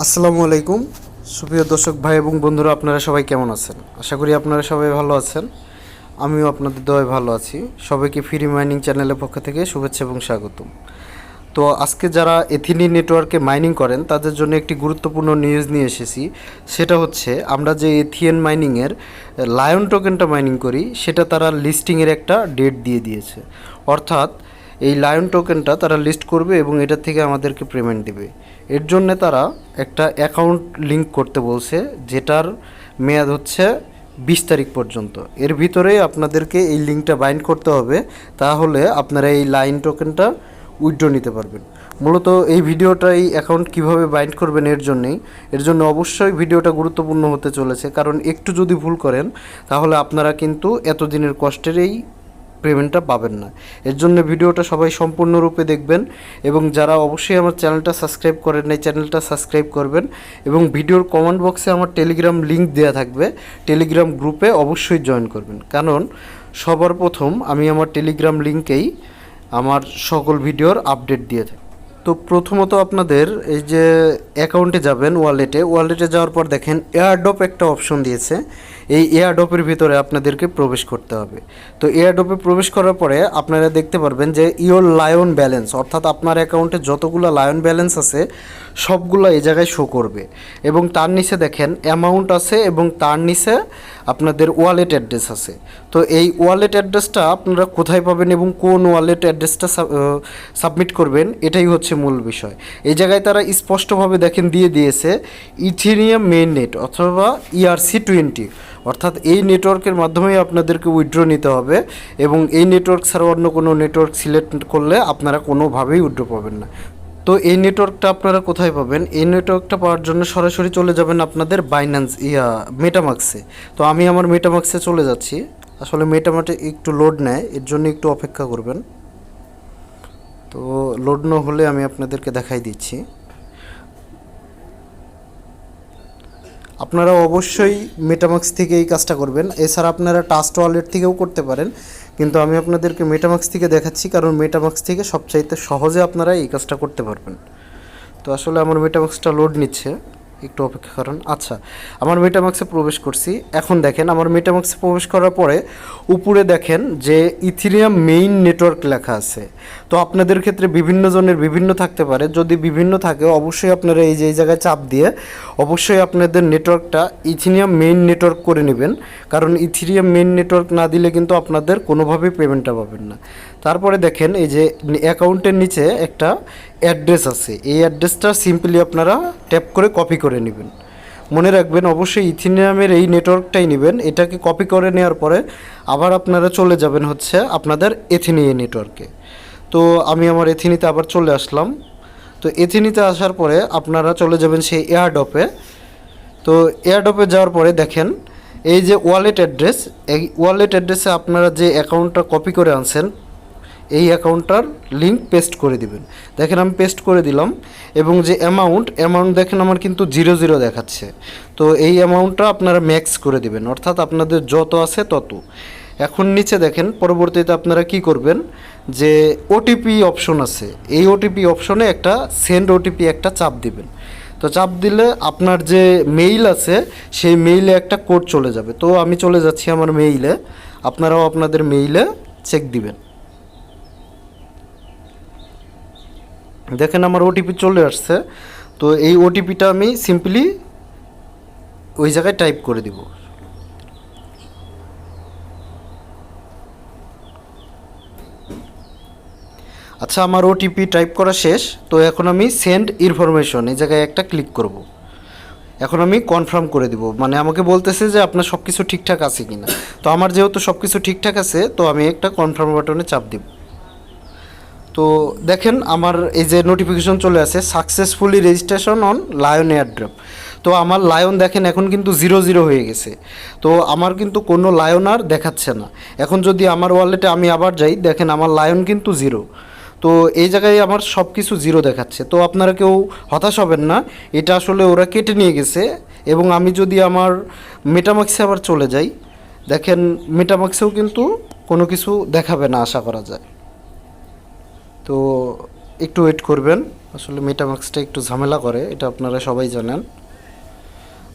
আসসালামু আলাইকুম সুপ্রিয় দর্শক ভাই এবং বন্ধুরা, আপনারা সবাই কেমন আছেন? আশা করি আপনারা সবাই ভালো আছেন। আমিও আপনাদের দয়ায় ভালো আছি। সবাইকে ফ্রি মাইনিং চ্যানেলের পক্ষ থেকে শুভেচ্ছা এবং স্বাগতম। তো আজকে যারা এথিনি নেটওয়ার্কে মাইনিং করেন তাদের জন্য একটি গুরুত্বপূর্ণ নিউজ নিয়ে এসেছি। সেটা হচ্ছে, আমরা যে এথিএন মাইনিংয়ের লায়ন টোকেনটা মাইনিং করি সেটা তারা লিস্টিংয়ের একটা ডেট দিয়ে দিয়েছে। অর্থাৎ এই লায়ন টোকেনটা তারা লিস্ট করবে এবং এটা থেকে আমাদেরকে পেমেন্ট দেবে। এর জন্যে তারা একটা অ্যাকাউন্ট লিঙ্ক করতে বলছে, যেটার মেয়াদ হচ্ছে 20 তারিখ পর্যন্ত। এর ভিতরে আপনাদেরকে এই লিঙ্কটা বাইন্ড করতে হবে, তাহলে আপনারা এই লাইন টোকেনটা উইথড্র নিতে পারবেন। মূলত এই ভিডিওটা এই অ্যাকাউন্ট কীভাবে বাইন্ড করবেন এর জন্য অবশ্যই ভিডিওটা গুরুত্বপূর্ণ হতে চলেছে, কারণ একটু যদি ভুল করেন তাহলে আপনারা কিন্তু এতদিনের কষ্টের এই পেমেন্টটা পাবেন না। এর জন্য ভিডিওটা সবাই সম্পূর্ণরূপে দেখবেন এবং যারা অবশ্যই আমার চ্যানেলটা সাবস্ক্রাইব করেন নাই চ্যানেলটা সাবস্ক্রাইব করবেন এবং ভিডিওর কমেন্ট বক্সে আমার টেলিগ্রাম লিঙ্ক দেওয়া থাকবে, টেলিগ্রাম গ্রুপে অবশ্যই জয়েন করবেন। কারণ সবার প্রথম আমি আমার টেলিগ্রাম লিঙ্কেই আমার সকল ভিডিওর আপডেট দিয়ে থাকি। তো প্রথমত আপনাদের এই যে অ্যাকাউন্টে যাবেন, ওয়ালেটে যাওয়ার পর দেখেন এয়ারড্রপ একটা অপশন দিয়েছে। এই এয়ারড্রপের ভিতরে আপনাদেরকে প্রবেশ করতে হবে। তো এয়ারড্রপে প্রবেশ করার পরে আপনারা দেখতে পারবেন যে ইওর লায়ন ব্যালেন্স, অর্থাৎ আপনার অ্যাকাউন্টে যতগুলো লায়ন ব্যালেন্স আছে সবগুলো এই জায়গায় শো করবে এবং তার নিচে দেখেন অ্যামাউন্ট আছে এবং তার নিচে আপনাদের ওয়ালেট অ্যাড্রেস আছে। তো এই ওয়ালেট অ্যাড্রেসটা আপনারা কোথায় পাবেন এবং কোন ওয়ালেট অ্যাড্রেসটা সাবমিট করবেন, এটাই হচ্ছে মূল বিষয়। এই জায়গায় তারা স্পষ্টভাবে দেখেন দিয়ে দিয়েছে ইথেরিয়াম মেইন নেট অথবা ERC20, অর্থাৎ এই নেটওয়ার্কের মাধ্যমেই আপনাদেরকে উইথড্র নিতে হবে এবং এই নেটওয়ার্ক ছাড়া অন্য কোনো নেটওয়ার্ক সিলেক্ট করলে আপনারা কোনোভাবেই উইথড্র পাবেন না। তো এই নেটওয়ার্কটা আপনারা কোথায় পাবেন? এই নেটওয়ার্কটা পাওয়ার জন্য সরাসরি চলে যাবেন আপনাদের বাইন্যান্স মেটামাক্সে। তো আমি আমার মেটামাক্সে চলে যাচ্ছি। আসলে মেটামাক্সে একটু লোড নেয়, এর জন্য একটু অপেক্ষা করবেন। তো লোড না হলে আমি আপনাদেরকে দেখাই দিচ্ছি। আপনারা অবশ্যই মেটামাক্স থেকে এই কাজটা করবেন, এছাড়া আপনারা ট্রাস্ট ওয়ালেট থেকেও করতে পারেন, কিন্তু আমি আপনাদেরকে মেটামাক্স থেকে দেখাচ্ছি কারণ মেটামাক্স থেকে সবচাইতে সহজে আপনারা এই কাজটা করতে পারবেন। তো আসলে আমার মেটামাক্সটা লোড নিচ্ছে, একটু অপেক্ষা করেন। আচ্ছা, আমার মেটামাক্সে প্রবেশ করছি। এখন দেখেন আমার মেটামাক্সে প্রবেশ করার পরে উপরে দেখেন যে ইথেরিয়াম মেইন নেটওয়ার্ক লেখা আছে। তো আপনাদের ক্ষেত্রে বিভিন্ন জনের বিভিন্ন থাকতে পারে, যদি বিভিন্ন থাকে অবশ্যই আপনারা এই যে এই জায়গায় চাপ দিয়ে অবশ্যই আপনাদের নেটওয়ার্কটা ইথেরিয়াম মেইন নেটওয়ার্ক করে নেবেন, কারণ ইথেরিয়াম মেইন নেটওয়ার্ক না দিলে কিন্তু আপনাদের কোনোভাবেই পেমেন্টটা পাবেন না। তারপরে দেখেন এই যে অ্যাকাউন্টের নিচে একটা অ্যাড্রেস আছে, এই অ্যাড্রেসটা সিম্পলি আপনারা ট্যাপ করে কপি করে নেবেন। মনে রাখবেন অবশ্যই ইথেরিয়ামের এই নেটওয়ার্কটাই নেবেন। এটাকে কপি করে নেওয়ার পরে আবার আপনারা চলে যাবেন হচ্ছে আপনাদের এথিনি নেটওয়ার্কে। তো আমি আমার এথিনিতে আবার চলে আসলাম। তো এথিনিতে আসার পরে আপনারা চলে যাবেন সেই এয়ারড্রপে। তো এয়ারড্রপে যাওয়ার পরে দেখেন এই যে ওয়ালেট অ্যাড্রেস, এই ওয়ালেট অ্যাড্রেসে আপনারা যে অ্যাকাউন্টটা কপি করে আনছেন এই অ্যাকাউন্টটার লিঙ্ক পেস্ট করে দিবেন। দেখেন আমি পেস্ট করে দিলাম এবং যে অ্যামাউন্ট দেখেন আমার কিন্তু 00 দেখাচ্ছে। তো এই অ্যামাউন্টটা আপনারা ম্যাক্স করে দিবেন, অর্থাৎ আপনাদের যত আছে তত। এখন নিচে দেখেন পরবর্তীতে আপনারা কি করবেন, যে ওটিপি অপশন আছে, এই ওটিপি অপশনে একটা সেন্ড ওটিপি একটা চাপ দিবেন। তো চাপ দিলে আপনার যে মেইল আছে সেই মেইলে একটা কোড চলে যাবে। তো আমি চলে যাচ্ছি আমার মেইলে, আপনারাও আপনাদের মেইলে চেক দিবেন। দেখেন আমার ওটিপি চলে আসছে। তো এই ওটিপিটা আমি সিম্পলি ওই জায়গায় টাইপ করে দিব। আচ্ছা, আমার ওটিপি টাইপ করা শেষ। তো এখন আমি সেন্ড ইনফরমেশন এই জায়গায় একটা ক্লিক করব। এখন আমি কনফার্ম করে দিব, মানে আমাকে বলতেছে যে আপনার সব কিছু ঠিকঠাক আছে কি না। তো আমার যেহেতু সব কিছু ঠিকঠাক আছে তো আমি একটা কনফার্ম বাটনে চাপ দিব। তো দেখেন আমার এই যে নোটিফিকেশন চলে আসে successfully registration on lion airdrop. তো আমার লায়ন দেখেন এখন কিন্তু 00 হয়ে গেছে। তো আমার কিন্তু কোনো লায়ন আর দেখাচ্ছে না। এখন যদি আমার ওয়ালেটে আমি আবার যাই, দেখেন আমার লায়ন কিন্তু 0। তো এই জায়গায় আমার সব কিছু 0 দেখাচ্ছে। তো আপনারা কেউ হতাশ হবেন না, এটা আসলে ওরা কেটে নিয়ে গেছে। এবং আমি যদি আমার মেটামাক্সে আবার চলে যাই, দেখেন মেটামাক্সেও কিন্তু কোনো কিছু দেখাবে না আশা করা যায়। তো একটু ওয়েট করবেন। আসলে মেটামাক্সটা একটু ঝামেলা করে, এটা আপনারা সবাই জানেন।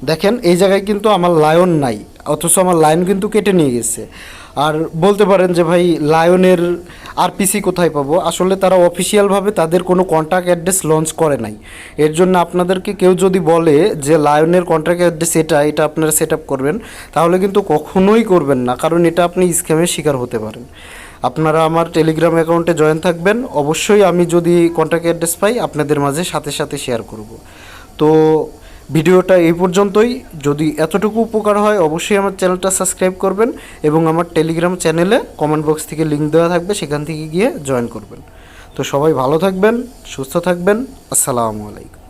দেখেন এই জায়গায় কিন্তু আমার লায়ন নাই, অথচ আমার লায়ন কিন্তু কেটে নিয়ে গেছে। আর বলতে পারেন যে ভাই লায়নের আরপিসি কোথায় পাবো, আসলে তারা অফিসিয়ালভাবে তাদের কোনো কন্ট্যাক্ট অ্যাড্রেস লঞ্চ করে নাই। এর জন্য আপনাদেরকে কেউ যদি বলে যে লায়নের কন্ট্যাক্ট অ্যাড্রেস এটা আপনারা সেট আপ করবেন, তাহলে কিন্তু কখনোই করবেন না, কারণ এটা আপনি স্ক্যামের শিকার হতে পারেন। আপনারা আমার টেলিগ্রাম অ্যাকাউন্টে জয়েন থাকবেন, অবশ্যই আমি যদি কন্ট্যাক্ট অ্যাড্রেস পাই আপনাদের মাঝে সাথে সাথে শেয়ার করব। তো ভিডিওটা এই পর্যন্তই। যদি এতটুকু উপকার হয় অবশ্যই আমার চ্যানেলটা সাবস্ক্রাইব করবেন এবং আমার টেলিগ্রাম চ্যানেলে কমেন্ট বক্স থেকে লিঙ্ক দেওয়া থাকবে, সেখান থেকে গিয়ে জয়েন করবেন। তো সবাই ভালো থাকবেন, সুস্থ থাকবেন। আসসালামু আলাইকুম।